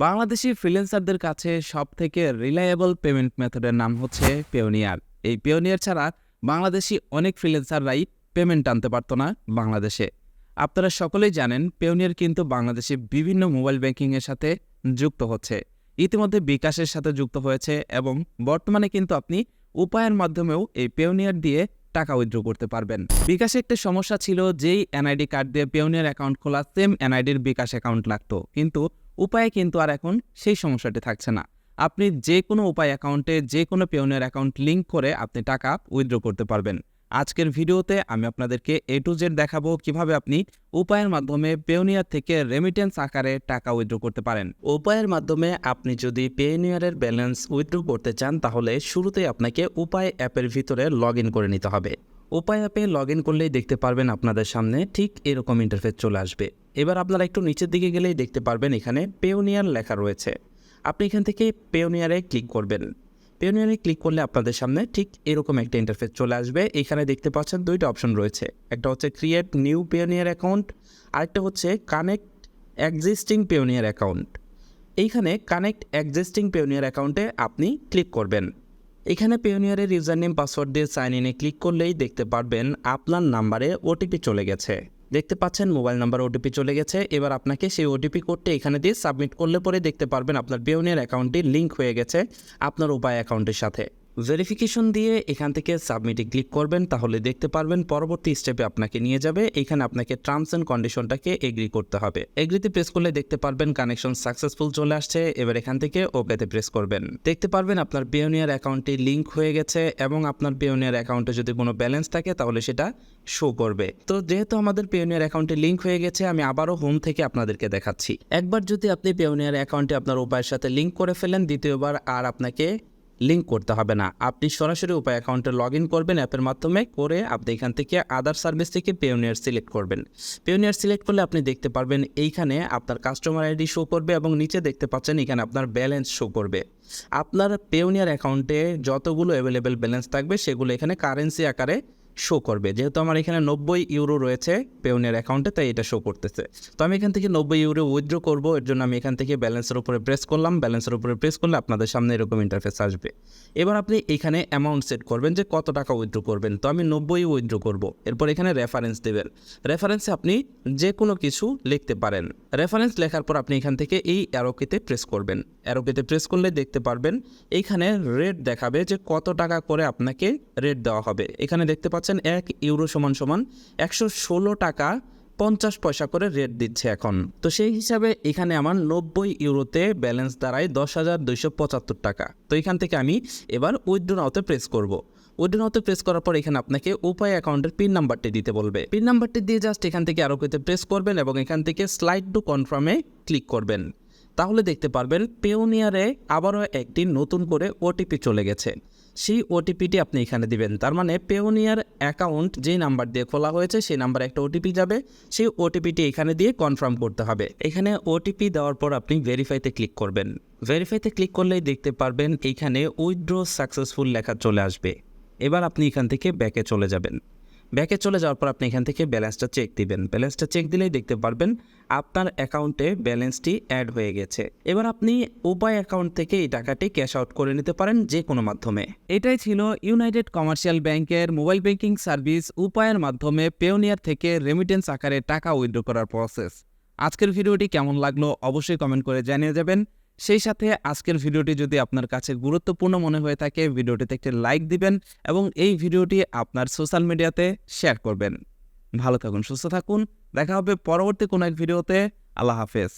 বাংলাদেশি ফ্রিল্যান্সারদের কাছে সবথেকে reliable payment মেথডের নাম হচ্ছে পেওনিয়ার। এই পেওনিয়ার ছাড়া বাংলাদেশি অনেক ফ্রিল্যান্সাররাই পেমেন্ট আনতে পারতো না বাংলাদেশে। আপনারা সকলেই জানেন পেওনিয়ার কিন্তু বাংলাদেশে বিভিন্ন মোবাইল ব্যাংকিংয়ের সাথে যুক্ত হচ্ছে, ইতিমধ্যে বিকাশের সাথে যুক্ত হয়েছে এবং বর্তমানে কিন্তু আপনি উপায়ের মাধ্যমেও এই পেওনিয়ার দিয়ে টাকা উইথড্র করতে পারবেন। বিকাশে একটা সমস্যা ছিল, যেই এনআইডি কার্ড দিয়ে পেওনিয়ার অ্যাকাউন্ট খোলা সেম এনআইডির বিকাশ অ্যাকাউন্ট লাগতো, কিন্তু উপায়ে কিন্তু আর এখন সেই সমস্যাটি থাকছে না। আপনি যে কোনো উপায় অ্যাকাউন্টে যে কোনো পেওনিয়ার অ্যাকাউন্ট লিঙ্ক করে আপনি টাকা উইথড্র করতে পারবেন। আজকের ভিডিওতে আমি আপনাদেরকে A to Z দেখাবো কিভাবে আপনি উপায়ের মাধ্যমে পেওনিয়ার থেকে রেমিটেন্স আকারে টাকা উইথড্র করতে পারেন। উপায়ের মাধ্যমে আপনি যদি পেওনিয়ারের ব্যালেন্স উইথড্র করতে চান তাহলে শুরুতেই আপনাকে উপায় অ্যাপের ভিতরে লগ ইন করে নিতে হবে। উপায় অ্যাপে লগ ইন করলেই দেখতে পারবেন আপনাদের সামনে ঠিক এরকম ইন্টারফেস চলে আসবে। এবার আপনারা একটু নিচের দিকে গেলেই দেখতে পারবেন এখানে পেওনিয়ার লেখা রয়েছে। আপনি এখান থেকে পেওনিয়ারে ক্লিক করবেন। পেওনিয়ারে ক্লিক করলে আপনাদের সামনে ঠিক এরকম একটা ইন্টারফেস চলে আসবে। এখানে দেখতে পাচ্ছেন দুইটা অপশন রয়েছে, একটা হচ্ছে ক্রিয়েট নিউ পেওনিয়ার অ্যাকাউন্ট, আরেকটা হচ্ছে কানেক্ট এক্সিস্টিং পেওনিয়ার অ্যাকাউন্ট। এইখানে কানেক্ট এক্সিস্টিং পেওনিয়ার অ্যাকাউন্টে আপনি ক্লিক করবেন। এখানে পেওনিয়ারের ইউজার নেম পাসওয়ার্ড দিয়ে সাইন ইনে ক্লিক করলেই দেখতে পারবেন আপনার নাম্বারে ওটিপি চলে গেছে। দেখতে পাচ্ছেন মোবাইল নাম্বার ওটিপি চলে গেছে। এবার আপনাকে সেই ওটিপি কোডটা এখানে দিয়ে সাবমিট করলে পরে দেখতে পারবেন আপনার পেওনিয়ার অ্যাকাউন্টটি লিঙ্ক হয়ে গেছে আপনার উপায় অ্যাকাউন্টের সাথে। ভেরিফিকেশন দিয়ে এখান থেকে সাবমিটে ক্লিক করবেন, তাহলে দেখতে পারবেন পরবর্তী স্টেপে আপনাকে নিয়ে যাবে। এখানে আপনাকে টার্মস অ্যান্ড কন্ডিশনটাকে এগ্রি করতে হবে। এগ্রিতে প্রেস করলে দেখতে পারবেন কানেকশন সাকসেসফুল চলে আসছে। এবার এখান থেকে ওকেতে প্রেস করবেন। দেখতে পারবেন আপনার পেওনিয়ার অ্যাকাউন্টটি লিঙ্ক হয়ে গেছে এবং আপনার পেওনিয়ার অ্যাকাউন্টে যদি কোনো ব্যালেন্স থাকে তাহলে সেটা শো করবে। তো যেহেতু আমাদের পেওনিয়ার অ্যাকাউন্টে লিঙ্ক হয়ে গেছে, আমি আবারও হোম থেকে আপনাদেরকে দেখাচ্ছি। একবার যদি আপনি পেওনিয়ার অ্যাকাউন্টে আপনার উপায়ের সাথে লিঙ্ক করে ফেলেন, দ্বিতীয়বার আর আপনাকে লিঙ্ক করতে হবে না। আপনি সরাসরি উপায় অ্যাকাউন্টে লগ ইন করবেন অ্যাপের মাধ্যমে করে। আপনি এখান থেকে আদার সার্ভিস থেকে পেওনিয়ার সিলেক্ট করবেন। পেওনিয়ার সিলেক্ট করলে আপনি দেখতে পারবেন এইখানে আপনার কাস্টমার আইডি শো করবে এবং নিচে দেখতে পাচ্ছেন এখানে আপনার ব্যালেন্স শো করবে। আপনার পেওনিয়ার অ্যাকাউন্টে যতগুলো অ্যাভেলেবেল ব্যালেন্স থাকবে সেগুলো এখানে কারেন্সি আকারে শো করবে। যেহেতু আমার এখানে 90 ইউরো রয়েছে পেওনিয়ার অ্যাকাউন্টে, তাই এটা শো করতেছে। তো আমি এখান থেকে 90 ইউরো উইথড্র করবো, এর জন্য আমি এখান থেকে ব্যালেন্সের উপরে প্রেস করলাম। ব্যালেন্সের উপরে প্রেস করলে আপনাদের সামনে এরকম ইন্টারফেস আসবে। এবার আপনি এখানে অ্যামাউন্ট সেট করবেন যে কত টাকা উইথড্র করবেন। তো আমি 90 উইথড্র করবো। এরপর এখানে রেফারেন্স দেবেন। রেফারেন্সে আপনি যে কোনো কিছু লিখতে পারেন। রেফারেন্স লেখার পর আপনি এখান থেকে এই অ্যারোকিতে প্রেস করবেন। অ্যারোকিতে প্রেস করলে দেখতে পারবেন এইখানে রেট দেখাবে যে কত টাকা করে আপনাকে রেট দেওয়া হবে। এখানে দেখতে পাচ্ছেন 1 ইউরো সমান 116 টাকা 50 পয়সা করে রেট দিচ্ছে এখন। তো সেই হিসাবে এখানে আমার 90 ইউরোতে ব্যালেন্স দাঁড়ায় 10,275 টাকা। তো এখান থেকে আমি এবার উইথড্র নাওতে প্রেস করব। উইথড্র নাওতে প্রেস করার পর এখানে আপনাকে উপায় অ্যাকাউন্টের পিন নাম্বারটি দিতে বলবে। পিন নাম্বারটি দিয়ে জাস্ট এখান থেকে আরও পেতে প্রেস করবেন এবং এখান থেকে স্লাইড টু কনফার্মে ক্লিক করবেন। তাহলে দেখতে পারবেন পেওনিয়ারে আবারও একটি নতুন করে ওটিপি চলে গেছে। সেই ওটিপিটি আপনি এখানে দিবেন। তার মানে পেওনিয়ার অ্যাকাউন্ট যেই নাম্বার দিয়ে খোলা হয়েছে সেই নাম্বারে একটা ওটিপি যাবে, সেই ওটিপিটি এখানে দিয়ে কনফার্ম করতে হবে। এখানে ওটিপি দেওয়ার পর আপনি ভেরিফাইতে ক্লিক করবেন। ভেরিফাইতে ক্লিক করলেই দেখতে পারবেন এইখানে উইথড্র সাকসেসফুল লেখা চলে আসবে। এবার আপনি এখান থেকে ব্যাকে চলে যাবেন। ব্যাকে চলে যাওয়ার পর আপনি এখান থেকে ব্যালেন্সটা চেক দিবেন। ব্যালেন্সটা চেক দিলেই দেখতে পারবেন আপনার অ্যাকাউন্টে ব্যালেন্সটি অ্যাড হয়ে গেছে। এবার আপনি উপায় অ্যাকাউন্ট থেকে এই টাকাটি ক্যাশ আউট করে নিতে পারেন যে কোনো মাধ্যমে। এটাই ছিল ইউনাইটেড কমার্শিয়াল ব্যাংকের মোবাইল ব্যাংকিং সার্ভিস উপায়ের মাধ্যমে পেওনিয়ার থেকে রেমিটেন্স আকারে টাকা উইথড্র করার প্রসেস। আজকের ভিডিওটি কেমন লাগলো অবশ্যই কমেন্ট করে জানিয়ে যাবেন। সেই সাথে আজকের ভিডিওটি যদি আপনার কাছে গুরুত্বপূর্ণ মনে হয়ে থাকে ভিডিওটিতে একটি লাইক দিবেন এবং এই ভিডিওটি আপনার সোশ্যাল মিডিয়াতে শেয়ার করবেন। ভালো থাকুন, সুস্থ থাকুন, দেখা হবে পরবর্তী কোনো এক ভিডিওতে। আল্লাহ হাফেজ।